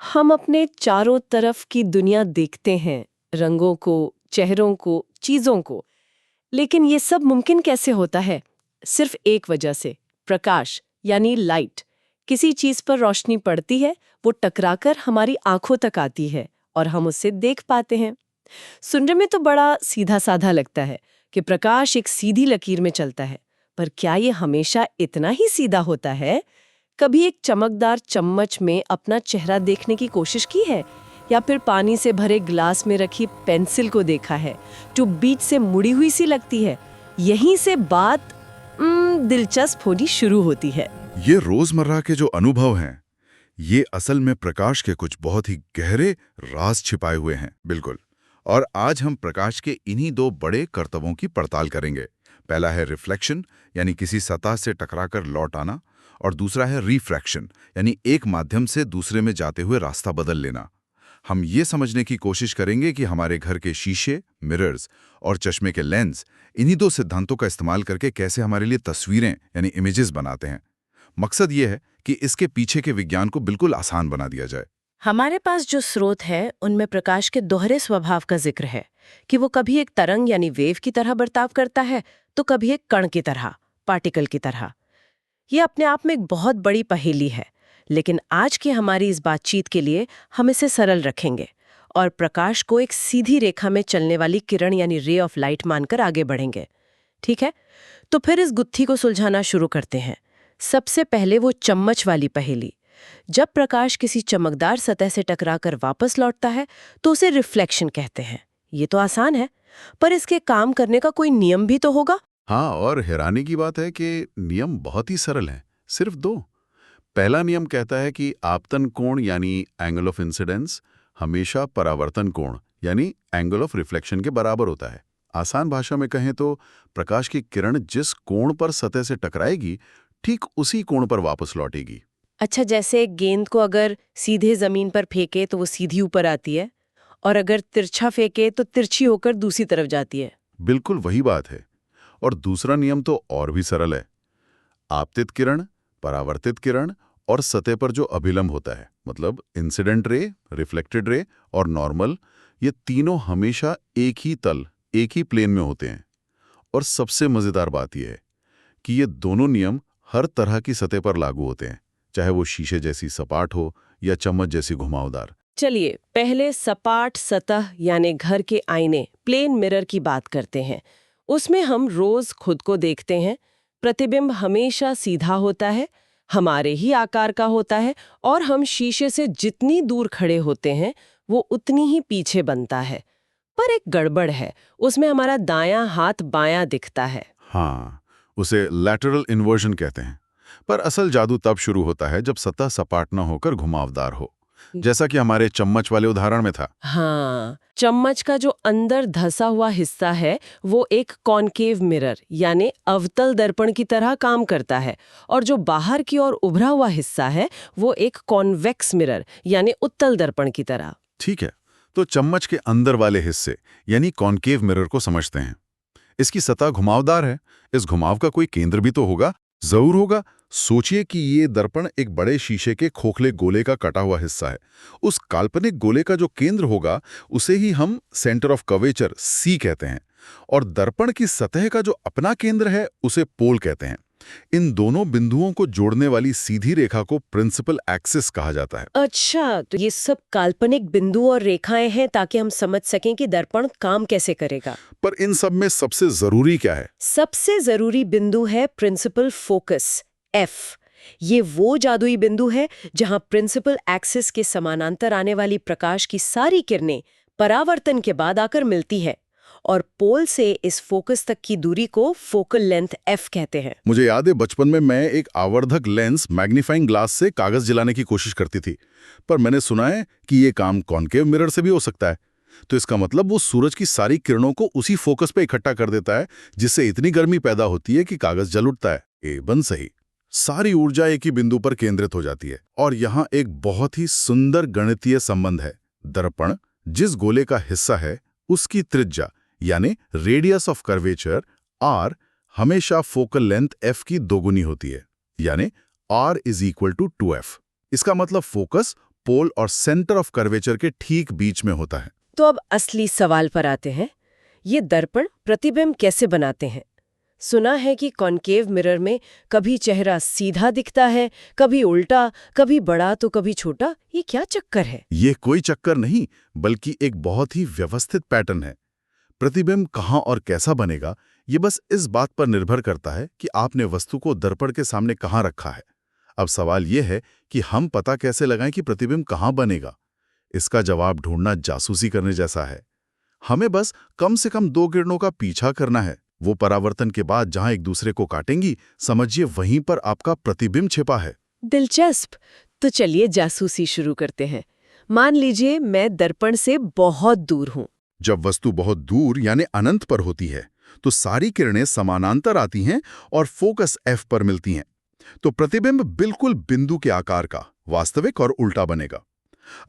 हम अपने चारों तरफ की दुनिया देखते हैं, रंगों को, चेहरों को, चीजों को। लेकिन ये सब मुमकिन कैसे होता है? सिर्फ एक वजह से, प्रकाश यानी लाइट। किसी चीज पर रोशनी पड़ती है, वो टकराकर हमारी आंखों तक आती है और हम उसे देख पाते हैं। सुनने में तो बड़ा सीधा साधा लगता है कि प्रकाश एक सीधी लकीर में चलता है, पर क्या ये हमेशा इतना ही सीधा होता है? कभी एक चमकदार चम्मच में अपना चेहरा देखने की कोशिश की है, या फिर पानी से भरे ग्लास में रखी पेंसिल को देखा है जो बीच से मुड़ी हुई सी लगती है? यहीं से बात दिलचस्प होनी शुरू होती है। ये रोजमर्रा के जो अनुभव हैं, ये असल में प्रकाश के कुछ बहुत ही गहरे राज छिपाए हुए हैं। बिल्कुल। और आज हम प्रकाश के इन्हीं दो बड़े करतबों की पड़ताल करेंगे। पहला है रिफ्लेक्शन, यानी किसी सतह से टकराकर लौट आना, और दूसरा है रिफ्रैक्शन, यानी एक माध्यम से दूसरे में जाते हुए रास्ता बदल लेना। हम ये समझने की कोशिश करेंगे कि हमारे घर के शीशे, मिरर्स और चश्मे के लेंस इन्हीं दो सिद्धांतों का इस्तेमाल करके कैसे हमारे लिए तस्वीरें यानी इमेजेस बनाते हैं। मकसद ये है कि इसके पीछे के विज्ञान को बिल्कुल आसान बना दिया जाए। हमारे पास जो स्रोत है उनमें प्रकाश के दोहरे स्वभाव का जिक्र है कि वो कभी एक तरंग यानी वेव की तरह बर्ताव करता है, तो कभी एक कण की तरह, पार्टिकल की तरह। ये अपने आप में एक बहुत बड़ी पहेली है, लेकिन आज की हमारी इस बातचीत के लिए हम इसे सरल रखेंगे और प्रकाश को एक सीधी रेखा में चलने वाली किरण यानी रे ऑफ लाइट मानकर आगे बढ़ेंगे। ठीक है, तो फिर इस गुत्थी को सुलझाना शुरू करते हैं। सबसे पहले वो चम्मच वाली पहेली। जब प्रकाश किसी चमकदार सतह से टकराकर वापस लौटता है तो उसे रिफ्लेक्शन कहते हैं। ये तो आसान है, पर इसके काम करने का कोई नियम भी तो होगा। हाँ, और हैरानी की बात है कि नियम बहुत ही सरल हैं, सिर्फ दो। पहला नियम कहता है कि आपतन कोण यानी एंगल ऑफ इंसिडेंस हमेशा परावर्तन कोण यानी एंगल ऑफ रिफ्लेक्शन के बराबर होता है। आसान भाषा में कहें तो प्रकाश की किरण जिस कोण पर सतह से टकराएगी, ठीक उसी कोण पर वापस लौटेगी। अच्छा, जैसे एक गेंद को अगर सीधे जमीन पर फेंके तो वो सीधी ऊपर आती है, और अगर तिरछा फेंके तो तिरछी होकर दूसरी तरफ जाती है। बिल्कुल वही बात है। और दूसरा नियम तो और भी सरल है। आपतित किरण, परावर्तित किरण और सतह पर जो अभिलंब होता है, मतलब इंसिडेंट रे, रिफ्लेक्टेड रे और नॉर्मल, ये तीनों हमेशा एक ही तल, एक ही प्लेन में होते हैं। और सबसे मजेदार बात यह है कि ये दोनों नियम हर तरह की सतह पर लागू होते हैं, चाहे वो शीशे जैसी सपाट हो या चम्मच जैसी घुमावदार। चलिए पहले सपाट सतह यानी घर के आईने, प्लेन मिरर की बात करते हैं। उसमें हम रोज खुद को देखते हैं। प्रतिबिंब हमेशा सीधा होता है, हमारे ही आकार का होता है, और हम शीशे से जितनी दूर खड़े होते हैं वो उतनी ही पीछे बनता है। पर एक गड़बड़ है, उसमें हमारा दायां हाथ बायां दिखता है। हाँ, उसे लैटरल इन्वर्जन कहते हैं। पर असल जादू तब शुरू होता है जब सतह सपाट न होकर घुमावदार हो, जैसा कि हमारे चम्मच वाले उदाहरण में था। हाँ, चम्मच का जो अंदर धंसा हुआ हिस्सा है वो एक कॉनकेव मिरर यानी अवतल दर्पण की तरह काम करता है, और जो बाहर की ओर उभरा हुआ हिस्सा है वो एक कॉन्वेक्स मिरर यानी उत्तल दर्पण की तरह। ठीक है, तो चम्मच के अंदर वाले हिस्से यानी कॉनकेव मिरर को समझते हैं। इसकी सतह घुमावदार है। इस घुमाव का कोई केंद्र भी तो होगा, जरूर होगा। सोचिए कि ये दर्पण एक बड़े शीशे के खोखले गोले का कटा हुआ हिस्सा है। उस काल्पनिक गोले का जो केंद्र होगा उसे ही हम सेंटर ऑफ कर्वेचर सी कहते हैं, और दर्पण की सतह का जो अपना केंद्र है उसे पोल कहते हैं। इन दोनों बिंदुओं को जोड़ने वाली सीधी रेखा को प्रिंसिपल एक्सिस कहा जाता है। अच्छा, तो ये सब काल्पनिक बिंदु और रेखाएं हैं ताकि हम समझ सकें कि दर्पण काम कैसे करेगा। पर इन सब में सबसे जरूरी क्या है? सबसे जरूरी बिंदु है प्रिंसिपल फोकस, एफ। ये वो जादुई बिंदु है जहां प्रिंसिपल एक्सिस के समानांतर आने वाली प्रकाश की सारी किरणें परावर्तन के बाद आकर मिलती है, और पोल से इस फोकस तक की दूरी को फोकल लेंथ एफ कहते हैं। मुझे याद है बचपन में मैं एक आवर्धक लेंस मैग्नीफाइंग ग्लास से कागज जलाने की कोशिश करती थी, पर मैंने सुना है कि ये काम कॉनकेव मिरर से भी हो सकता है। तो इसका मतलब वो सूरज की सारी किरणों को उसी फोकस पे इकट्ठा कर देता है, जिससे इतनी गर्मी पैदा होती है कि कागज जल उठता है। एबन सही। सारी ऊर्जा एक ही बिंदु पर केंद्रित हो जाती है। और यहाँ एक बहुत ही सुंदर गणितीय संबंध है। दर्पण जिस गोले का हिस्सा है उसकी त्रिज्या यानी रेडियस ऑफ कर्वेचर आर हमेशा फोकल लेंथ एफ की दोगुनी होती है, यानी r is equal to 2f। इसका मतलब फोकस पोल और सेंटर ऑफ कर्वेचर के ठीक बीच में होता है। तो अब असली सवाल पर आते हैं। ये दर्पण प्रतिबिंब कैसे बनाते हैं? सुना है कि कॉन्केव मिरर में कभी चेहरा सीधा दिखता है, कभी उल्टा, कभी बड़ा तो कभी छोटा। ये क्या चक्कर है? ये कोई चक्कर नहीं, बल्कि एक बहुत ही व्यवस्थित पैटर्न है। प्रतिबिंब कहाँ और कैसा बनेगा, ये बस इस बात पर निर्भर करता है कि आपने वस्तु को दर्पण के सामने कहाँ रखा है। अब सवाल यह है कि हम पता कैसे लगाएं कि प्रतिबिंब कहाँ बनेगा। इसका जवाब ढूंढना जासूसी करने जैसा है। हमें बस कम से कम 2 किरणों का पीछा करना है। वो परावर्तन के बाद जहां एक दूसरे को काटेंगी, समझिए वहीं पर आपका प्रतिबिंब छिपा है। दिलचस्प। तो चलिए जासूसी शुरू करते हैं। मान लीजिए मैं दर्पण से बहुत दूर हूँ। जब वस्तु बहुत दूर यानी अनंत पर होती है तो सारी किरणें समानांतर आती हैं और फोकस F पर मिलती हैं। तो प्रतिबिंब बिल्कुल बिंदु के आकार का, वास्तविक और उल्टा बनेगा।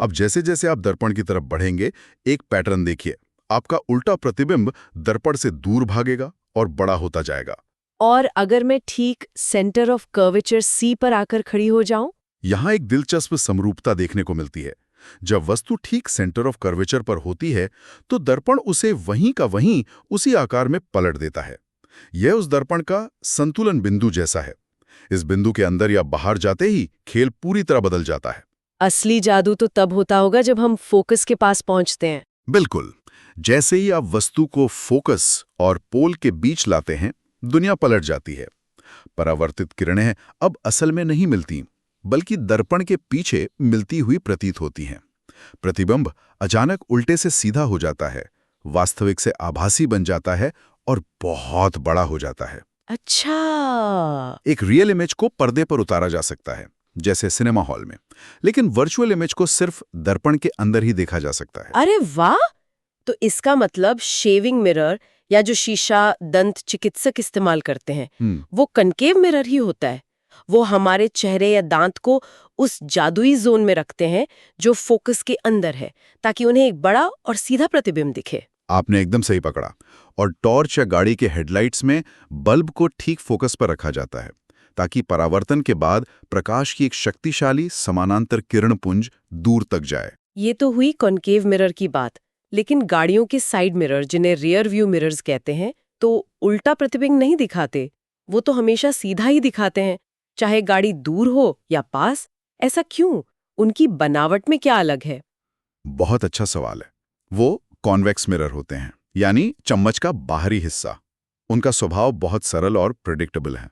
अब जैसे जैसे आप दर्पण की तरफ बढ़ेंगे, एक पैटर्न देखिए। आपका उल्टा प्रतिबिंब दर्पण से दूर भागेगा और बड़ा होता जाएगा। और अगर मैं ठीक सेंटर ऑफ कर्वेचर C पर आकर खड़ी हो जाऊं? यहां एक दिलचस्प समरूपता देखने को मिलती है। जब वस्तु ठीक सेंटर ऑफ कर्वेचर पर होती है तो दर्पण उसे वहीं का वहीं उसी आकार में पलट देता है। यह उस दर्पण का संतुलन बिंदु जैसा है। इस बिंदु के अंदर या बाहर जाते ही खेल पूरी तरह बदल जाता है। असली जादू तो तब होता होगा जब हम फोकस के पास पहुंचते हैं। बिल्कुल। जैसे ही आप वस्तु को फोकस और पोल के बीच लाते हैं, दुनिया पलट जाती है। परावर्तित किरणें अब असल में नहीं मिलती, बल्कि दर्पण के पीछे मिलती हुई प्रतीत होती हैं। प्रतिबिंब अचानक उल्टे से सीधा हो जाता है, वास्तविक से आभासी बन जाता है और बहुत बड़ा हो जाता है। अच्छा। एक रियल इमेज को पर्दे पर उतारा जा सकता है, जैसे सिनेमा हॉल में, लेकिन वर्चुअल इमेज को सिर्फ दर्पण के अंदर ही देखा जा सकता है। अरे वाह! तो इसका मतलब शेविंग मिरर या जो शीशा दंत चिकित्सक इस्तेमाल करते हैं, वो कनकेव मिरर ही होता है। वो हमारे चेहरे या दांत को उस जादुई जोन में रखते हैं जो फोकस के अंदर है, ताकि उन्हें एक बड़ा और सीधा प्रतिबिंब दिखे। आपने एकदम सही पकड़ा। और टॉर्च या गाड़ी के हेडलाइट्स में बल्ब को ठीक फोकस पर रखा जाता है, ताकि परावर्तन के बाद प्रकाश की एक शक्तिशाली समानांतर किरणपुंज दूर तक जाए। ये तो हुई कॉन्केव मिरर की बात, लेकिन गाड़ियों के साइड मिरर, जिन्हें रियर व्यू मिरर्स कहते हैं, तो उल्टा प्रतिबिंब नहीं दिखाते। वो तो हमेशा सीधा ही दिखाते हैं, चाहे गाड़ी दूर हो या पास। ऐसा क्यों? उनकी बनावट में क्या अलग है? बहुत अच्छा सवाल है। वो कॉन्वेक्स मिरर होते हैं, यानी चम्मच का बाहरी हिस्सा। उनका स्वभाव बहुत सरल और प्रेडिक्टेबल है।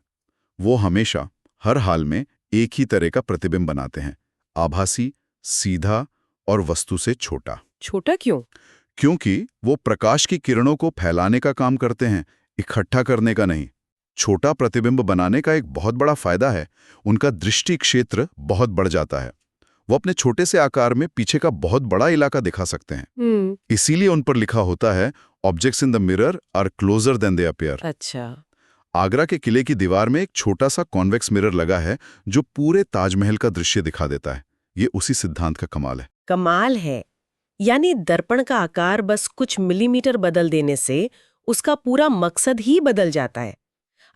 वो हमेशा हर हाल में एक ही तरह का प्रतिबिंब बनाते हैं, आभासी, सीधा और वस्तु से छोटा। छोटा क्यों? क्योंकि वो प्रकाश की किरणों को फैलाने का काम करते हैं, इकट्ठा करने का नहीं। छोटा प्रतिबिंब बनाने का एक बहुत बड़ा फायदा है, उनका दृष्टि क्षेत्र बहुत बढ़ जाता है। वो अपने छोटे से आकार में पीछे का बहुत बड़ा इलाका दिखा सकते हैं। इसीलिए उन पर लिखा होता है, objects in the mirror are closer than they appear. अच्छा। आगरा के किले की दीवार में एक छोटा सा कॉन्वेक्स मिरर लगा है जो पूरे ताजमहल का दृश्य दिखा देता है। ये उसी सिद्धांत का कमाल है। कमाल है। यानी दर्पण का आकार बस कुछ मिलीमीटर बदल देने से उसका पूरा मकसद ही बदल जाता है।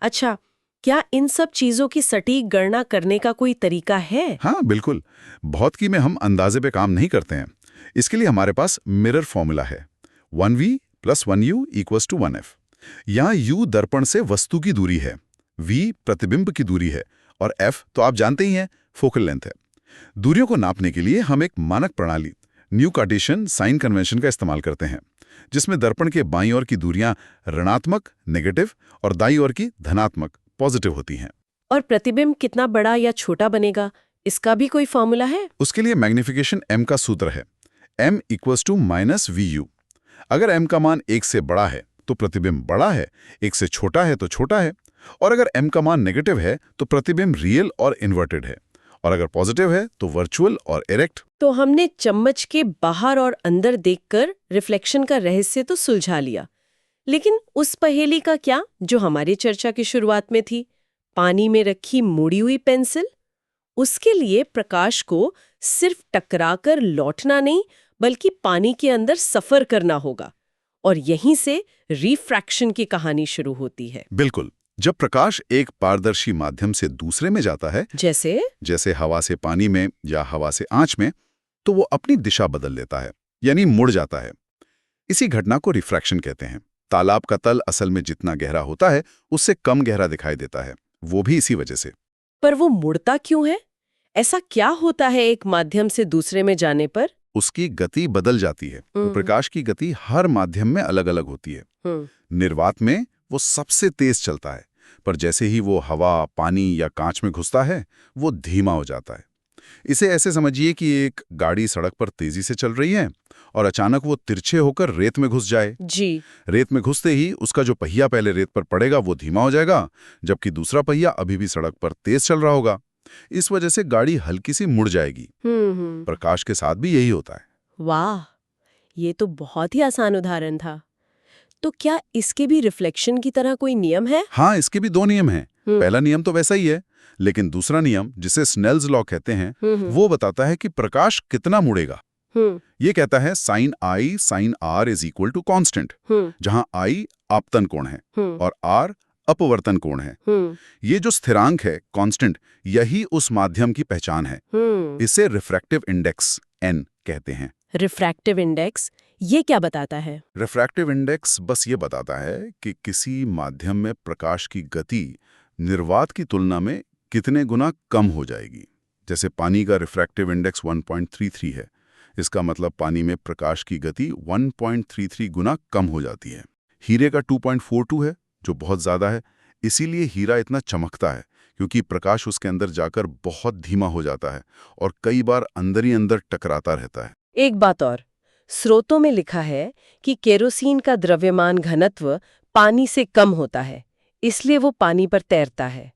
अच्छा, क्या इन सब चीजों की सटीक गणना करने का कोई तरीका है? हाँ बिल्कुल। भौतिकी में हम अंदाजे पे काम नहीं करते हैं। इसके लिए हमारे पास मिरर फॉर्मूला है, 1v + 1u = 1f। यहाँ u दर्पण से वस्तु की दूरी है, v प्रतिबिंब की दूरी है और f तो आप जानते ही हैं, फोकल लेंथ है। दूरियों को नापने के लिए हम एक मानक प्रणाली, न्यू कार्टेशियन साइन कन्वेंशन का इस्तेमाल करते हैं, जिसमें दर्पण के बाईं ओर की दूरियां ऋणात्मक नेगेटिव और दाईं ओर की धनात्मक पॉजिटिव होती हैं। और प्रतिबिंब कितना बड़ा या छोटा बनेगा, इसका भी कोई फॉर्मूला है? उसके लिए मैग्निफिकेशन m का सूत्र है, m = -vu। अगर m का मान 1 से बड़ा है तो प्रतिबिंब बड़ा है, 1 से छोटा है तो छोटा है। और अगर m का मान नेगेटिव है तो प्रतिबिंब रियल और इन्वर्टेड है, और अगर पॉजिटिव है तो वर्चुअल और इरेक्ट। तो हमने चम्मच के बाहर और अंदर देखकर रिफ्लेक्शन का रहस्य तो सुलझा लिया, लेकिन उस पहेली का क्या जो हमारी चर्चा की शुरुआत में थी, पानी में रखी मुड़ी हुई पेंसिल? उसके लिए प्रकाश को सिर्फ टकराकर लौटना नहीं, बल्कि पानी के अंदर सफर करना होगा, और यहीं से रिफ्रैक्शन की कहानी शुरू होती है। बिल्कुल। जब प्रकाश एक पारदर्शी माध्यम से दूसरे में जाता है, जैसे हवा से पानी में या हवा से आंच में, तो वो अपनी दिशा बदल लेता है, यानी मुड़ जाता है। इसी घटना को रिफ्रैक्शन कहते हैं। तालाब का तल असल में जितना गहरा होता है उससे कम गहरा दिखाई देता है, वो भी इसी वजह से। पर वो मुड़ता क्यों है? ऐसा क्या होता है एक माध्यम से दूसरे में जाने पर? उसकी गति बदल जाती है। प्रकाश की गति हर माध्यम में अलग अलग होती है। निर्वात में वो सबसे तेज चलता है, पर जैसे ही वो हवा, पानी या कांच में घुसता है वो धीमा हो जाता है। इसे ऐसे समझिए कि एक गाड़ी सड़क पर तेजी से चल रही है और अचानक वो तिरछे होकर रेत में घुस जाए। जी। रेत में घुसते ही उसका जो पहिया पहले रेत पर पड़ेगा वो धीमा हो जाएगा, जबकि दूसरा पहिया अभी भी सड़क पर तेज चल रहा होगा। इस वजह से गाड़ी हल्की सी मुड़ जाएगी। प्रकाश के साथ भी यही होता है। वाह, ये तो बहुत ही आसान उदाहरण था। तो क्या इसके भी रिफ्लेक्शन की तरह कोई नियम है? हाँ, इसके भी दो नियम हैं। पहला नियम तो वैसा ही है, लेकिन दूसरा नियम, जिसे स्नेल्स लॉ कहते हैं, वो बताता है कि प्रकाश कितना मुड़ेगा। ये कहता है sine i sine r is equal to constant, जहां आई आपतन कोण है और आर अपवर्तन कोण है। ये जो स्थिरांक है, कांस्टेंट, यही उस माध्यम की पहचान है। इसे रिफ्रैक्टिव इंडेक्स एन कहते हैं। रिफ्रैक्टिव इंडेक्स ये क्या बताता है? रिफ्रैक्टिव इंडेक्स बस ये बताता है कि किसी माध्यम में प्रकाश की गति निर्वात की तुलना में कितने गुना कम हो जाएगी। जैसे पानी का रिफ्रैक्टिव इंडेक्स 1.33 है, इसका मतलब पानी में प्रकाश की गति 1.33 गुना कम हो जाती है। हीरे का 2.42 है, जो बहुत ज्यादा है। इसीलिए हीरा इतना चमकता है, क्योंकि प्रकाश उसके अंदर जाकर बहुत धीमा हो जाता है और कई बार अंदर ही अंदर टकराता रहता है। एक बात और, स्रोतों में लिखा है कि केरोसिन का द्रव्यमान घनत्व पानी से कम होता है, इसलिए वो पानी पर तैरता है।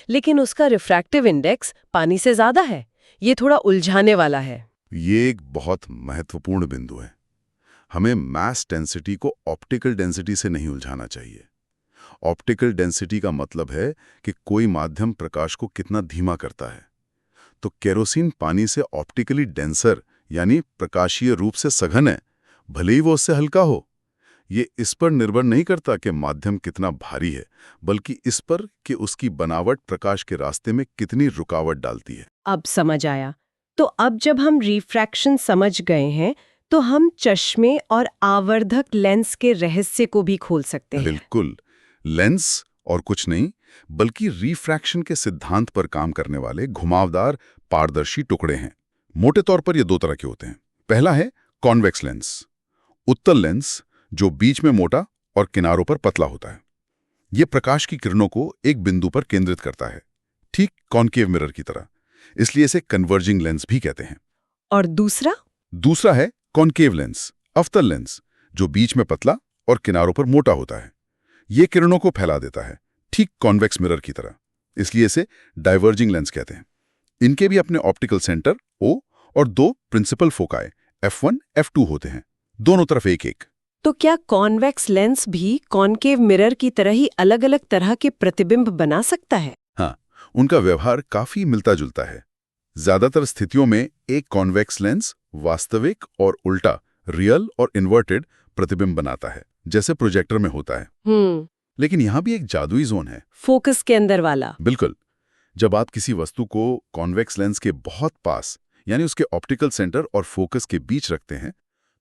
लेकिन उसका रिफ्रैक्टिव इंडेक्स पानी से ज्यादा है। ये थोड़ा उलझाने वाला है। ये एक बहुत महत्वपूर्ण बिंदु है। हमें मास डेंसिटी को ऑप्टिकल डेंसिटी से नहीं उलझाना चाहिए। ऑप्टिकल डेंसिटी का मतलब है कि कोई माध्यम प्रकाश को कितना धीमा करता है। तो केरोसिन पानी से ऑप्टिकली डेंसर, यानी प्रकाशीय रूप से सघन है, भले ही वो उससे हल्का हो। ये इस पर निर्भर नहीं करता कि माध्यम कितना भारी है, बल्कि इस पर कि उसकी बनावट प्रकाश के रास्ते में कितनी रुकावट डालती है। अब समझ आया। तो अब जब हम रिफ्रैक्शन समझ गए हैं, तो हम चश्मे और आवर्धक लेंस के रहस्य को भी खोल सकते हैं। बिल्कुल। लेंस और कुछ नहीं, बल्कि रिफ्रैक्शन के सिद्धांत पर काम करने वाले घुमावदार पारदर्शी टुकड़े हैं। मोटे तौर पर ये दो तरह के होते हैं। पहला है कॉन्वेक्स लेंस, उत्तल लेंस, जो बीच में मोटा और किनारों पर पतला होता है। ये प्रकाश की किरणों को एक बिंदु पर केंद्रित करता है, ठीक कॉनकेव मिरर की तरह। इसलिए इसे कन्वर्जिंग लेंस भी कहते हैं। और दूसरा है कॉनकेव लेंस, अवतल लेंस, जो बीच में पतला और किनारों पर मोटा होता है। ये किरणों को फैला देता है, ठीक कॉन्वेक्स मिरर की तरह। इसलिए इसे डाइवर्जिंग लेंस कहते हैं। इनके भी अपने ऑप्टिकल सेंटर O और दो प्रिंसिपल फोकाई F1, F2 होते हैं, दोनों तरफ एक एक। तो क्या कॉन्वेक्स लेंस भी कॉनकेव मिरर की तरह ही अलग-अलग तरह के प्रतिबिंब बना सकता है? हाँ, उनका व्यवहार काफी मिलता जुलता है। ज्यादातर स्थितियों में एक कॉन्वेक्स लेंस वास्तविक और उल्टा, रियल और इन्वर्टेड प्रतिबिंब बनाता है, जैसे प्रोजेक्टर में होता है। लेकिन यहाँ भी एक जादुई जोन है, फोकस के अंदर वाला। बिल्कुल। जब आप किसी वस्तु को कॉन्वेक्स लेंस के बहुत पास, यानी उसके ऑप्टिकल सेंटर और फोकस के बीच रखते हैं,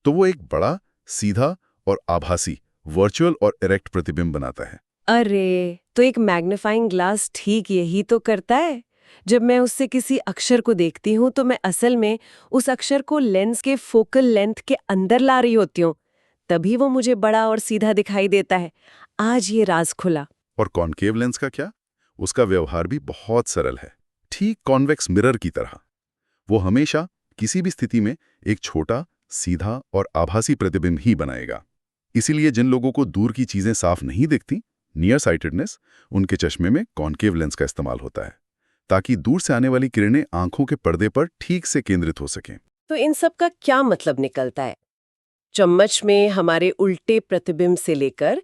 तो वो एक बड़ा, सीधा और आभासी, वर्चुअल और इरेक्ट प्रतिबिंब बनाता है। अरे, तो एक मैग्नीफाइंग ग्लास ठीक यही तो करता है। जब मैं उससे किसी अक्षर को देखती हूँ तो मैं असल में उस अक्षर को लेंस के फोकल लेंथ के अंदर ला रही होती हूँ, तभी वो मुझे बड़ा और सीधा दिखाई देता है। आज ये राज खुला। और कॉनकेव लेंस का क्या? उसका व्यवहार भी बहुत सरल है, ठीक कॉन्वेक्स मिरर की तरह। वो हमेशा किसी भी स्थिति में एक छोटा, सीधा और आभासी प्रतिबिंब ही बनाएगा। इसीलिए जिन लोगों को दूर की चीजें साफ नहीं दिखती, नियर साइटेडनेस, उनके चश्मे में कॉनकेव लेंस का इस्तेमाल होता है, ताकि दूर से आने वाली किरणें आंखों के पर्दे पर ठीक से केंद्रित हो सकें। तो इन सब का क्या मतलब निकलता है? चम्मच में हमारे उल्टे प्रतिबिंब से लेकर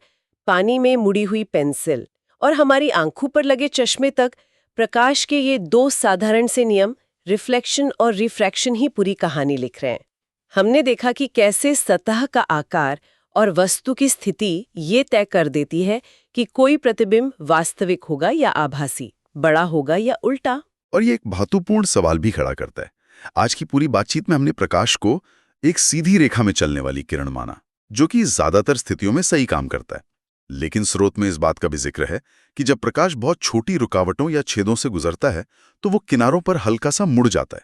पानी में मुड़ी हुई पेंसिल और हमारी आंखों पर लगे चश्मे तक, प्रकाश के ये दो साधारण से नियम, रिफ्लेक्शन और रिफ्रैक्शन ही पूरी कहानी लिख रहे हैं। हमने देखा कि कैसे सतह का आकार और वस्तु की स्थिति ये तय कर देती है कि कोई प्रतिबिंब वास्तविक होगा या आभासी, बड़ा होगा या उल्टा। और ये एक महत्वपूर्ण सवाल भी खड़ा करता है आज की पूरी बातचीत में हमने प्रकाश को एक सीधी रेखा में चलने वाली किरण माना, जो कि ज्यादातर स्थितियों में सही काम करता है। लेकिन स्रोत में इस बात का भी जिक्र है कि जब प्रकाश बहुत छोटी रुकावटों या छेदों से गुजरता है तो वो किनारों पर हल्का सा मुड़ जाता है।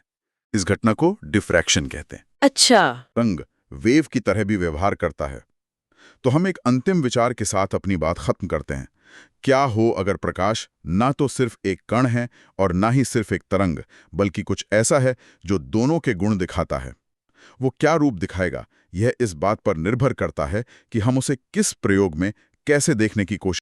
इस घटना को डिफ्रैक्शन कहते हैं। अच्छा। रंग वेव की तरह भी व्यवहार करता है। तो हम एक अंतिम विचार के साथ अपनी बात खत्म करते हैं। क्या हो अगर प्रकाश ना तो सिर्फ एक कण है और ना ही सिर्फ एक तरंग, बल्कि कुछ ऐसा है जो दोनों के गुण दिखाता है। वो क्या रूप दिखाएगा, यह इस बात पर निर्भर करता है कि हम उसे किस प्रयोग में कैसे देखने की कोशिश